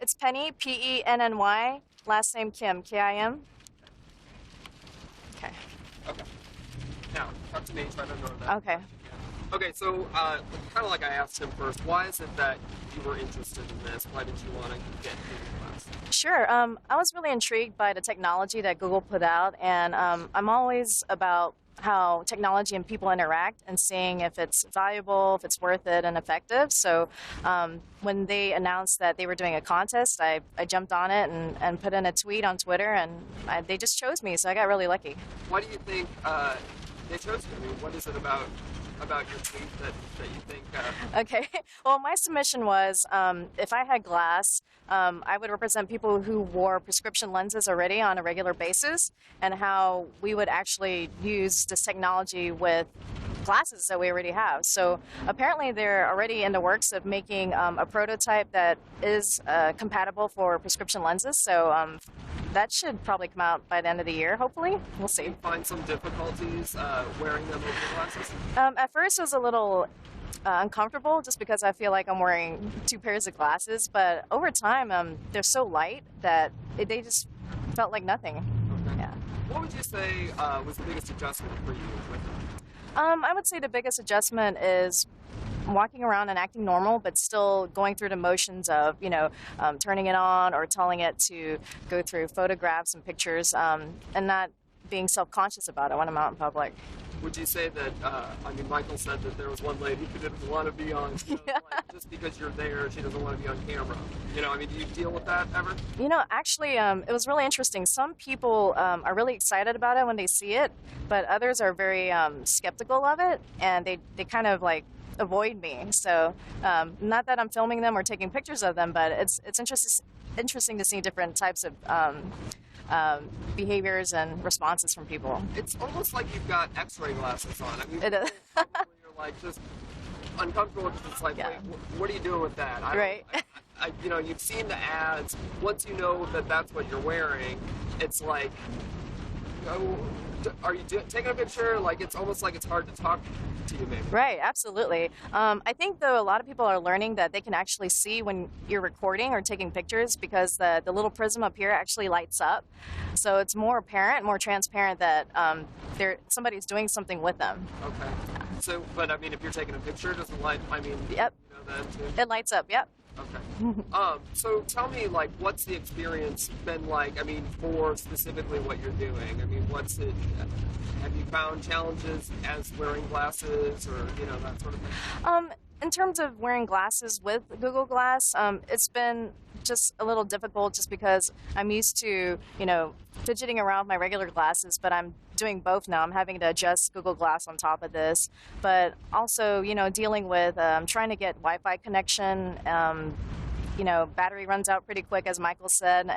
It's Penny, Penny, last name Kim, Kim. Okay. Okay. Now, talk to me, try to know that. Okay. Okay, so kind of like I asked him first, why is it that you were interested in this? Why did you want to get into class? Sure. I was really intrigued by the technology that Google put out, and I'm always about how technology and people interact and seeing if it's valuable, if it's worth it, and effective. So when they announced that they were doing a contest, I jumped on it and put in a tweet on Twitter, and they just chose me, so I got really lucky. Why do you think they chose you? I mean, what is it about your tweet that you think... Okay. Well, my submission was if I had glass, I would represent people who wore prescription lenses already on a regular basis, and how we would actually use this technology with glasses that we already have. So apparently they're already in the works of making a prototype that is compatible for prescription lenses. So that should probably come out by the end of the year, hopefully. We'll see. Do you find some difficulties wearing them over the glasses? At first it was a little uncomfortable just because I feel like I'm wearing two pairs of glasses, but over time they're so light that they just felt like nothing. Okay. Yeah. What would you say was the biggest adjustment for you with them? I would say the biggest adjustment is walking around and acting normal, but still going through the motions of, turning it on or telling it to go through photographs and pictures, and not being self-conscious about it when I'm out in public. Would you say that, Michael said that there was one lady who didn't want to be on, like, just because you're there, she doesn't want to be on camera. Do you deal with that ever? Actually, it was really interesting. Some people are really excited about it when they see it, but others are very skeptical of it, and they kind of like avoid me. So not that I'm filming them or taking pictures of them, but it's interesting to see different types of behaviors and responses from people. It's almost like you've got X-ray glasses on. It is. You're like just uncomfortable because it's like, Yeah. wait, what are you doing with that? Right. You've seen the ads. Once you know that that's what you're wearing, it's like, are you taking a picture? Like, it's almost like it's hard to talk to you, maybe. Right, absolutely. I think, though, a lot of people are learning that they can actually see when you're recording or taking pictures because the little prism up here actually lights up. So it's more apparent, more transparent that somebody's doing something with them. Okay. So, but if you're taking a picture, does it light? Yep. You know that too? It lights up, yep. Okay. So tell me, like, what's the experience been like, for specifically what you're doing? What's it, have you found challenges as wearing glasses or, that sort of thing? In terms of wearing glasses with Google Glass, it's been just a little difficult just because I'm used to, fidgeting around with my regular glasses, but I'm doing both now. I'm having to adjust Google Glass on top of this, but also, dealing with trying to get Wi-Fi connection. Battery runs out pretty quick, as Michael said,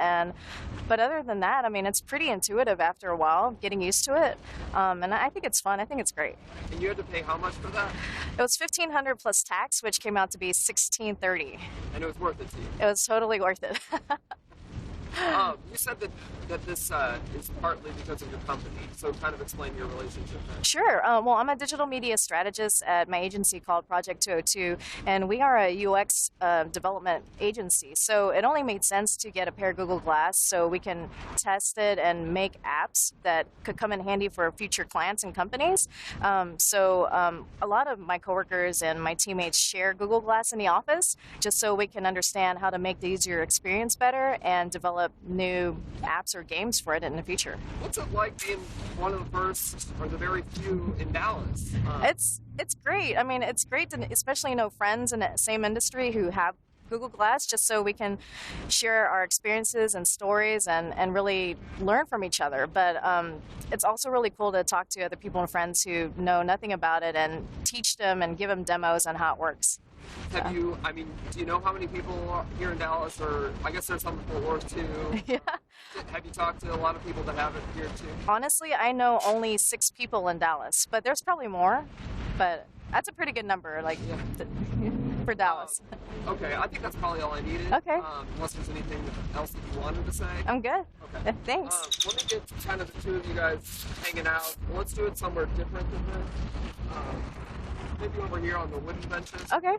but other than that, it's pretty intuitive after a while, getting used to it, and I think it's fun. I think it's great. And you had to pay how much for that? It was $1,500 plus tax, which came out to be $1,630. And it was worth it to you? It was totally worth it. You said that this is partly because of your company, so kind of explain your relationship there. Sure. Well, I'm a digital media strategist at my agency called Project 202, and we are a UX development agency. So it only made sense to get a pair of Google Glass so we can test it and make apps that could come in handy for future clients and companies. So a lot of my coworkers and my teammates share Google Glass in the office just so we can understand how to make the user experience better and develop new apps or games for it in the future. What's it like being one of the first or the very few in Dallas? It's great. It's great to especially know friends in the same industry who have Google Glass, just so we can share our experiences and stories and really learn from each other. But it's also really cool to talk to other people and friends who know nothing about it and teach them and give them demos on how it works. Have you, do you know how many people are here in Dallas, or I guess there's some in Fort Worth too? Yeah. Have you talked to a lot of people that have it here too? Honestly, I know only 6 people in Dallas, but there's probably more, but that's a pretty good number, for Dallas. Okay, I think that's probably all I needed. Okay. Unless there's anything else that you wanted to say. I'm good. Okay. Thanks. Let me get kind of the two of you guys hanging out. Let's do it somewhere different than this. Maybe over here on the wooden benches. Okay.